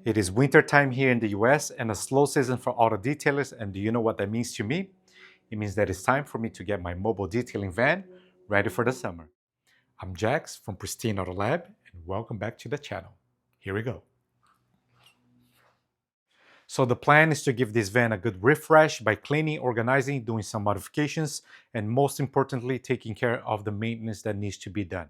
It is winter time here in the US and a slow season for auto detailers, and do you know what that means to me? It means that it's time for me to get my mobile detailing van ready for the summer. I'm Jax from Pristine Auto Lab, and welcome back to the channel. Here we go. So the plan is to give this van a good refresh by cleaning, organizing, doing some modifications, and most importantly, taking care of the maintenance that needs to be done.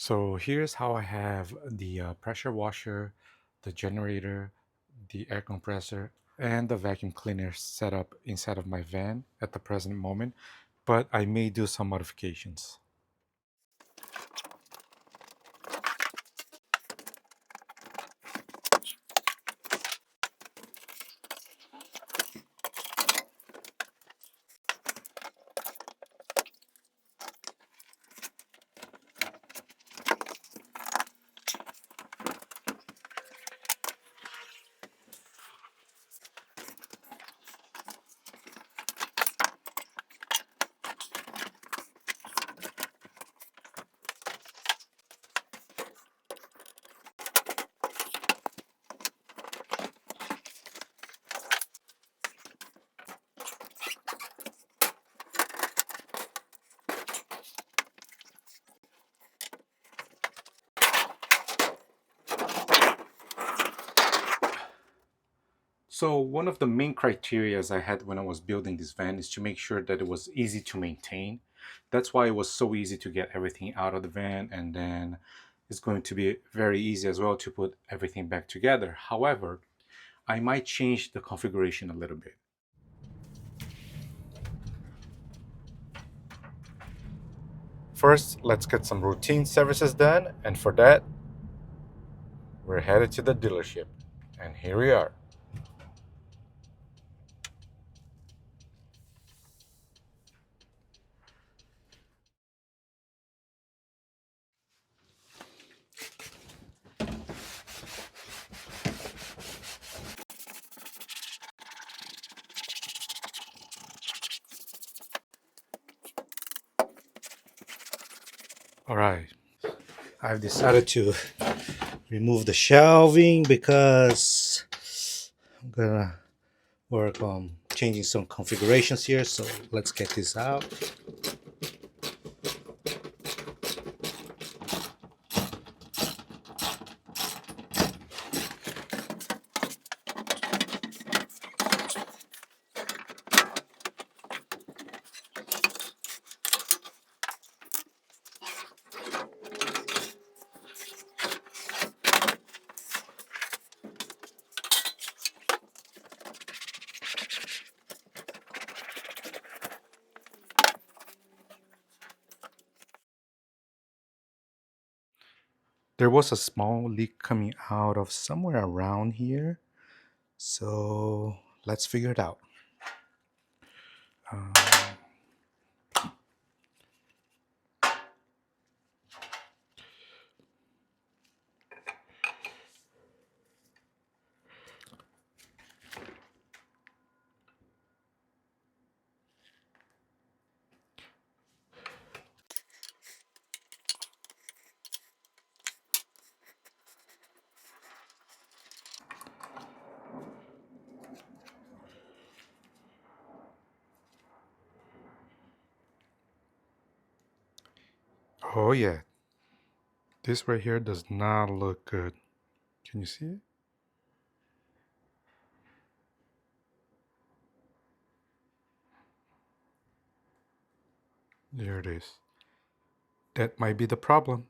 So here's how I have the pressure washer, the generator, the air compressor, and the vacuum cleaner set up inside of my van at the present moment, but I may do some modifications. So one of the main criteria I had when I was building this van is to make sure that it was easy to maintain. That's why it was so easy to get everything out of the van, and then it's going to be very easy as well to put everything back together. However, I might change the configuration a little bit. First, let's get some routine services done, and for that, we're headed to the dealership. And here we are. All right. I've decided to remove the shelving because I'm gonna work on changing some configurations here. So let's get this out. There was a small leak coming out of somewhere around here. So let's figure it out. Um, oh yeah, this right here does not look good. Can you see it? There it is. That might be the problem.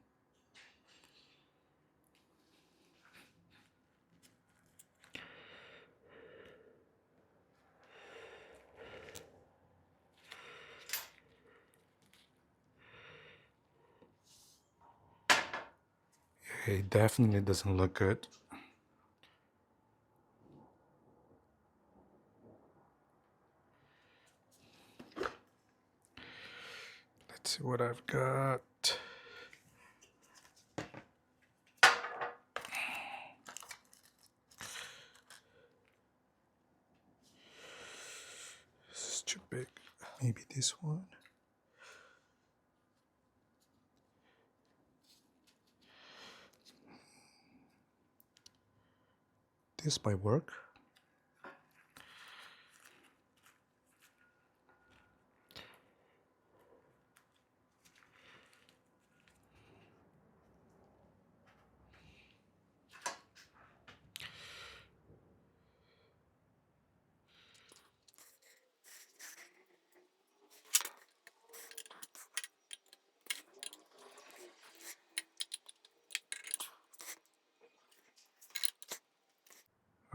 It definitely doesn't look good. Let's see what I've got. This is too big. Maybe this one. This might work.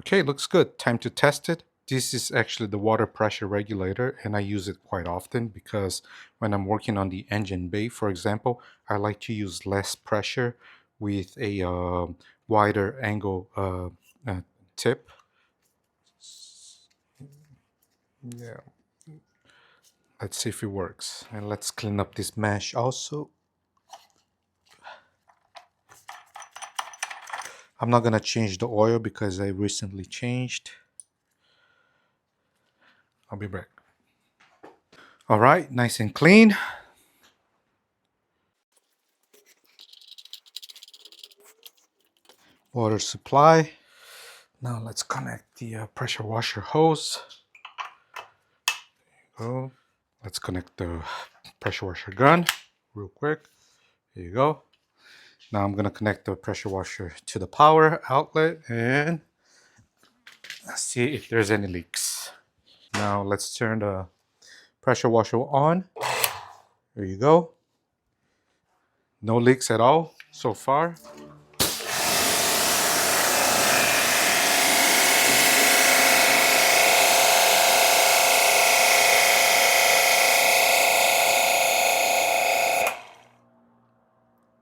Okay, looks good. Time to test it. This is actually the water pressure regulator, and I use it quite often because when I'm working on the engine bay, for example, I like to use less pressure with a wider angle uh, tip. Yeah, let's see if it works. And let's clean up this mesh also. I'm not gonna change the oil because I recently changed. I'll be back. All right, nice and clean. Water supply. Now let's connect the pressure washer hose. Go. Let's connect the pressure washer gun real quick. There you go. Now I'm gonna connect the pressure washer to the power outlet and see if there's any leaks. Now let's turn the pressure washer on. There you go. No leaks at all so far.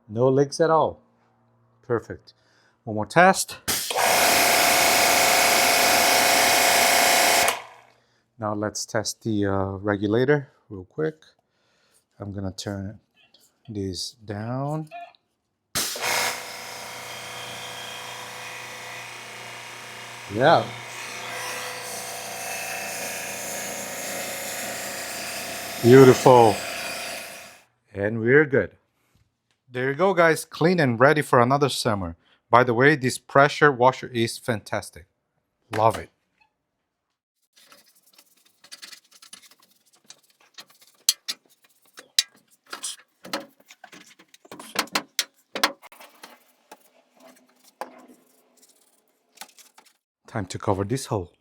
No leaks at all. Perfect. One more test. Now let's test the regulator real quick. I'm gonna turn this down. Yeah. Beautiful. And we're good. There you go, guys. Clean and ready for another summer. By the way, this pressure washer is fantastic. Love it. Time to cover this hole.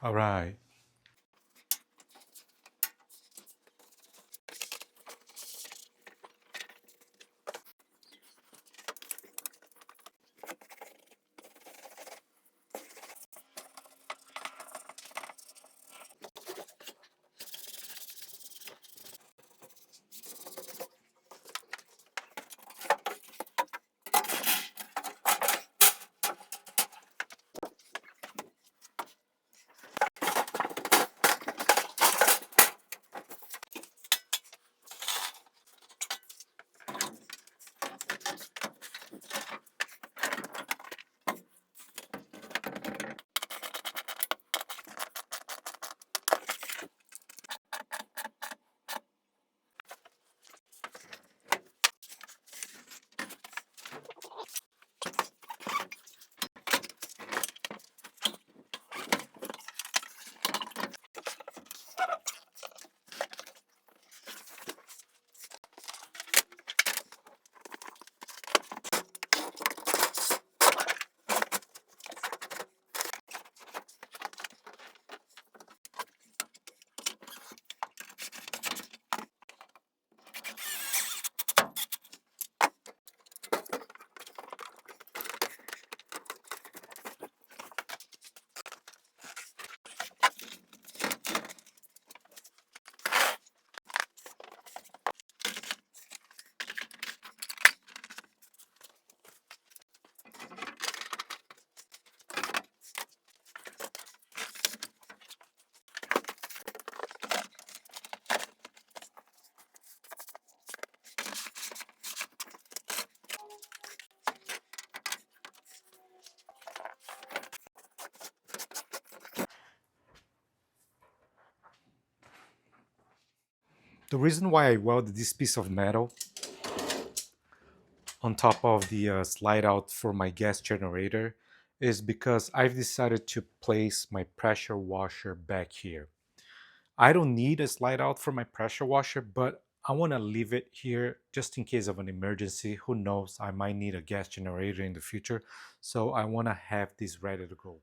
All right. The reason why I welded this piece of metal on top of the slide out for my gas generator is because I've decided to place my pressure washer back here. I don't need a slide out for my pressure washer, but I want to leave it here just in case of an emergency. Who knows? I might need a gas generator in the future. So I want to have this ready to go.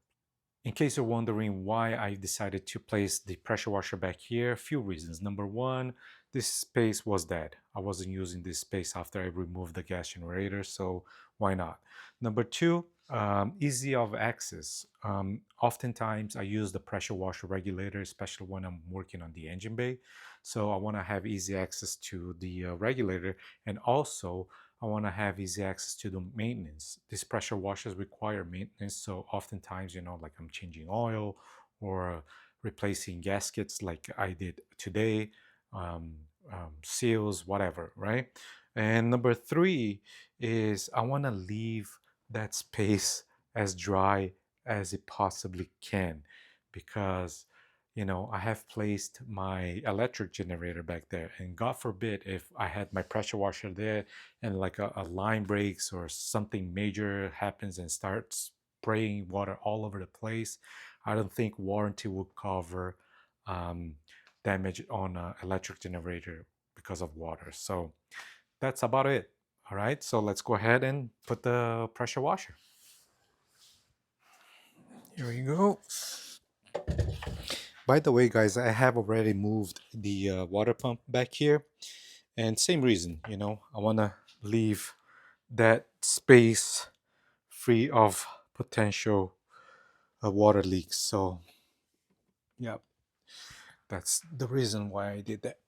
In case you're wondering why I decided to place the pressure washer back here, a few reasons. Number one, this space was dead. I wasn't using this space after I removed the gas generator, so why not? Number two, easy of access. Oftentimes I use the pressure washer regulator, especially when I'm working on the engine bay. So I want to have easy access to the regulator, and also I want to have easy access to the maintenance. These pressure washers require maintenance, so oftentimes, like I'm changing oil or replacing gaskets like I did today, um, seals, whatever, right? And number three is I want to leave that space as dry as it possibly can because I have placed my electric generator back there, and God forbid if I had my pressure washer there and like a line breaks or something major happens and starts spraying water all over the place, I don't think warranty would cover um, damage on an electric generator because of water. So that's about it. All right, so let's go ahead and put the pressure washer. Here we go. By the way, guys, I have already moved the water pump back here, and same reason, I want to leave that space free of potential water leaks. So, yeah, that's the reason why I did that.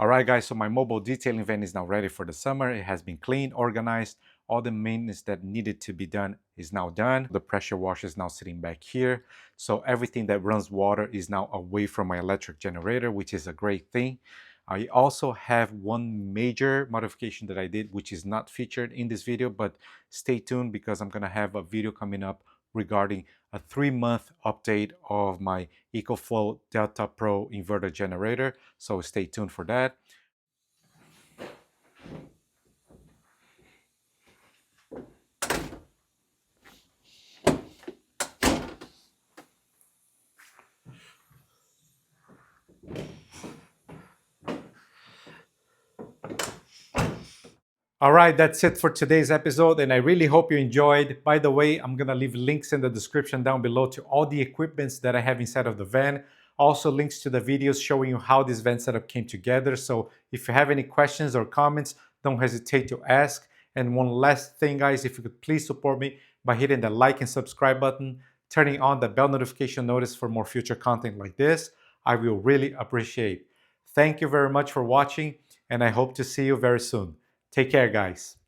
Alright guys, so my mobile detailing van is now ready for the summer. It has been cleaned, organized. All the maintenance that needed to be done is now done. The pressure washer is now sitting back here. So everything that runs water is now away from my electric generator, which is a great thing. I also have one major modification that I did, which is not featured in this video, but stay tuned because I'm gonna have a video coming up regarding a 3-month update of my EcoFlow Delta Pro inverter generator. So stay tuned for that. All right, that's it for today's episode, and I really hope you enjoyed. By the way, I'm gonna leave links in the description down below to all the equipments that I have inside of the van. Also links to the videos showing you how this van setup came together. So if you have any questions or comments, don't hesitate to ask. And one last thing, guys, if you could please support me by hitting the like and subscribe button, turning on the bell notification notice for more future content like this, I will really appreciate. Thank you very much for watching, and I hope to see you very soon. Take care, guys.